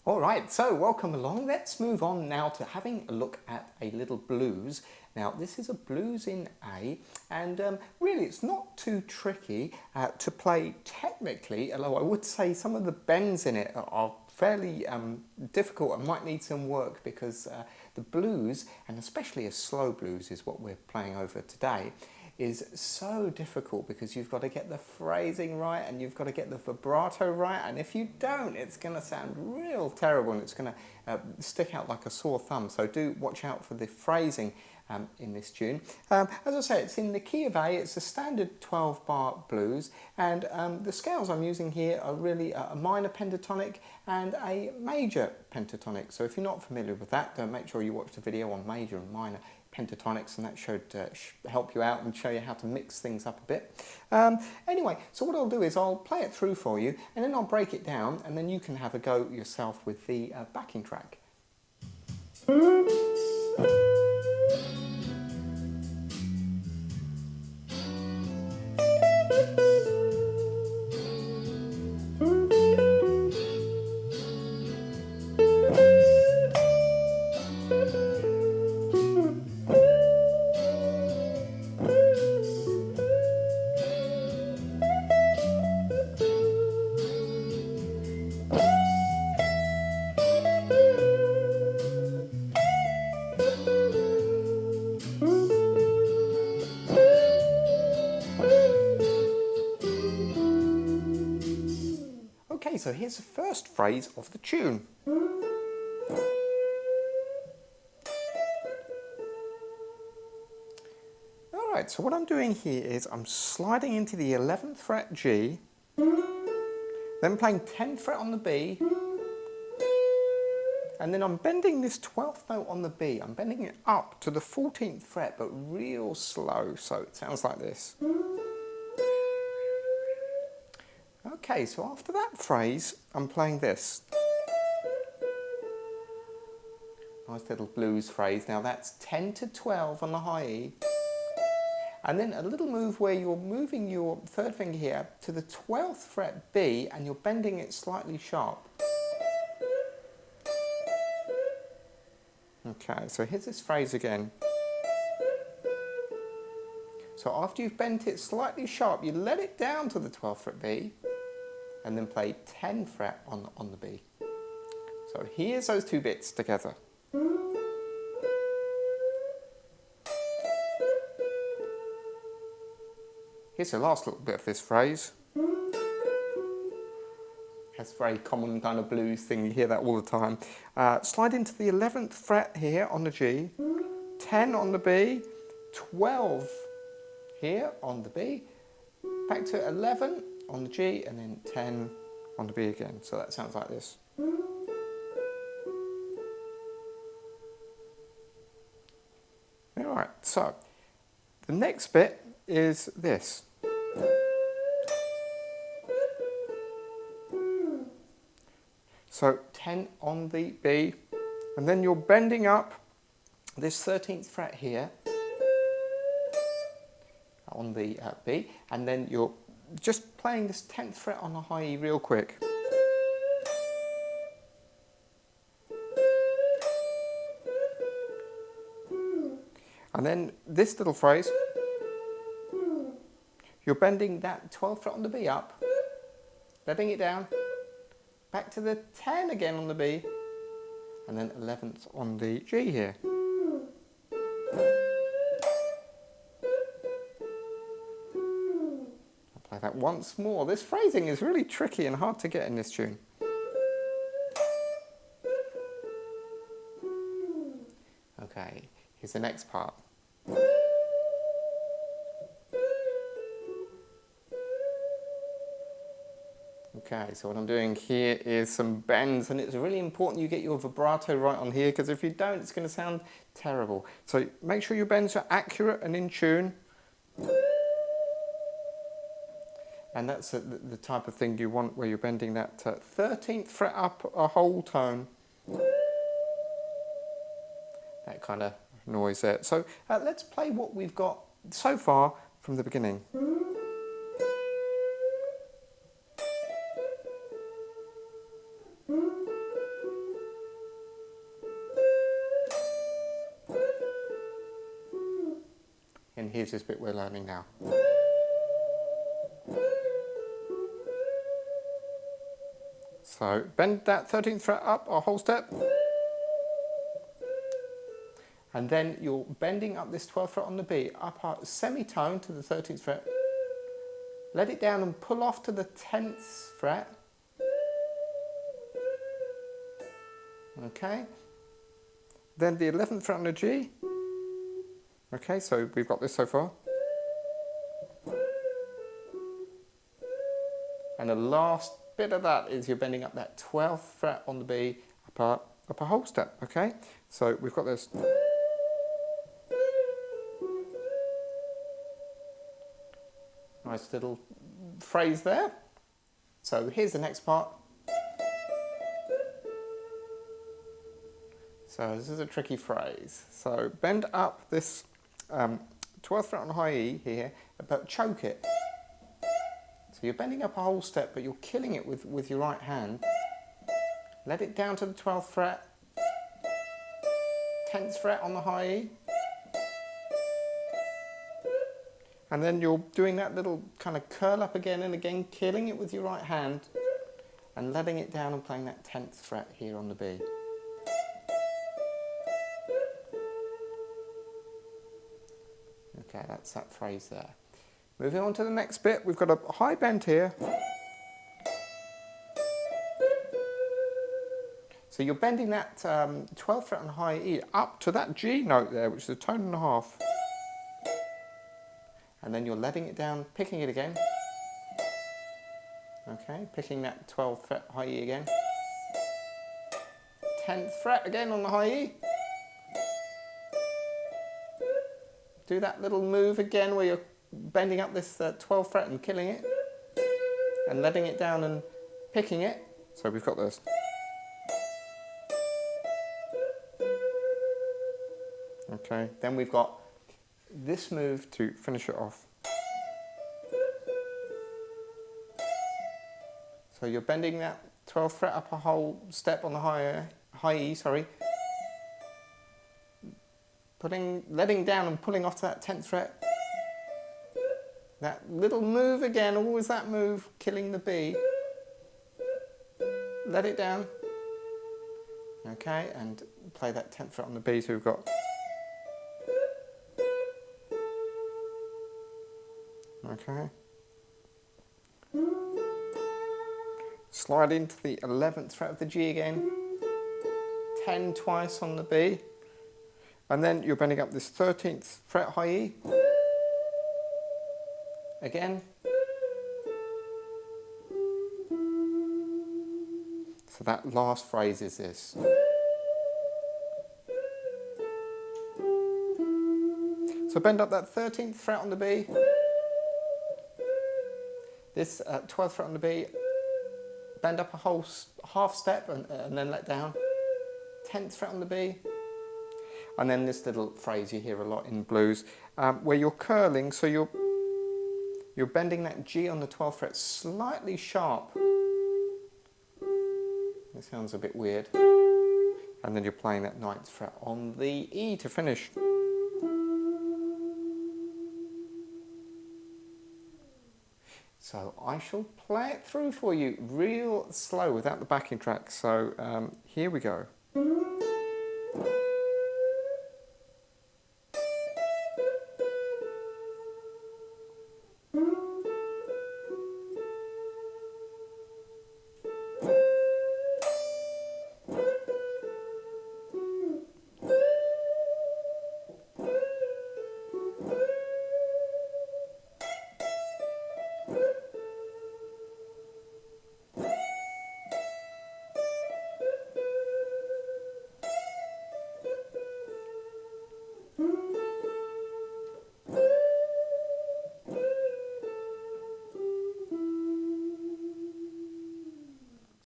All right, so welcome along. Let's move on now to having a look at a little blues. Now, this is a blues in A, and really it's not too tricky to play technically, although I would say some of the bends in it are fairly difficult and might need some work because the blues, and especially a slow blues is what we're playing over today, is so difficult because you've got to get the phrasing right and you've got to get the vibrato right, and if you don't it's going to sound real terrible and it's going to stick out like a sore thumb. So do watch out for the phrasing in this tune. As I say, it's in the key of A. It's a standard 12-bar blues, and the scales I'm using here are really a minor pentatonic and a major pentatonic. So if you're not familiar with that, make sure you watch the video on major and minor pentatonics, and that should help you out and show you how to mix things up a bit. Anyway, so what I'll do is I'll play it through for you and then I'll break it down, and then you can have a go yourself with the backing track. Okay, so here's the first phrase of the tune. Alright, so what I'm doing here is I'm sliding into the 11th fret G, then playing 10th fret on the B, and then I'm bending this 12th note on the B. I'm bending it up to the 14th fret, but real slow, so it sounds like this. Okay, so after that phrase, I'm playing this. Nice little blues phrase. Now that's 10 to 12 on the high E. And then a little move where you're moving your third finger here to the 12th fret B, and you're bending it slightly sharp. Okay, so here's this phrase again. So after you've bent it slightly sharp, you let it down to the 12th fret B, and then play 10 fret on the B. So here's those two bits together. Here's the last little bit of this phrase. That's a very common kind of blues thing, you hear that all the time. Slide into the 11th fret here on the G, 10 on the B, 12 here on the B, back to 11 on the G, and then 10 on the B again. So that sounds like this. Alright, so the next bit is this. So 10 on the B, and then you're bending up this 13th fret here on the B, and then you're just playing this 10th fret on the high E real quick. And then this little phrase, you're bending that 12th fret on the B up, letting it down, back to the 10 again on the B, and then 11th on the G here. I'll play that once more. This phrasing is really tricky and hard to get in this tune. Okay, here's the next part. Okay, so what I'm doing here is some bends, and it's really important you get your vibrato right on here, because if you don't, it's going to sound terrible. So make sure your bends are accurate and in tune. And that's the type of thing you want, where you're bending that 13th fret up a whole tone. That kind of noise there. So let's play what we've got so far from the beginning. here's this bit we're learning now. So bend that 13th fret up a whole step. And then you're bending up this 12th fret on the B, up a semitone to the 13th fret. Let it down and pull off to the 10th fret. Okay. Then the 11th fret on the G. Okay, so we've got this so far. And the last bit of that is you're bending up that 12th fret on the B, up a whole step, okay? So we've got this. Nice little phrase there. So here's the next part. So this is a tricky phrase. So bend up this 12th fret on high E here, but choke it. So you're bending up a whole step, but you're killing it with your right hand. Let it down to the 12th fret, 10th fret on the high E. And then you're doing that little kind of curl up again and again, killing it with your right hand and letting it down and playing that 10th fret here on the B. Okay, that's that phrase there. Moving on to the next bit, we've got a high bend here. So you're bending that 12th fret on high E up to that G note there, which is a tone and a half. And then you're letting it down, picking it again. Okay, picking that 12th fret high E again. 10th fret again on the high E. Do that little move again where you're bending up this 12th fret and killing it. And letting it down and picking it. So we've got this. Okay, then we've got this move to finish it off. So you're bending that 12th fret up a whole step on the high E, sorry. Letting down and pulling off to that 10th fret. That little move again, always that move, killing the B. Let it down. Okay, and play that 10th fret on the B, so we've got. Okay. Slide into the 11th fret of the G again. 10 twice on the B. And then you're bending up this 13th fret high E. Again. So that last phrase is this. So bend up that 13th fret on the B. This 12th fret on the B. Bend up a whole half step and then let down. 10th fret on the B. And then this little phrase you hear a lot in blues, where you're curling, so you're bending that G on the 12th fret slightly sharp. It sounds a bit weird. And then you're playing that 9th fret on the E to finish. So I shall play it through for you real slow without the backing track. So here we go.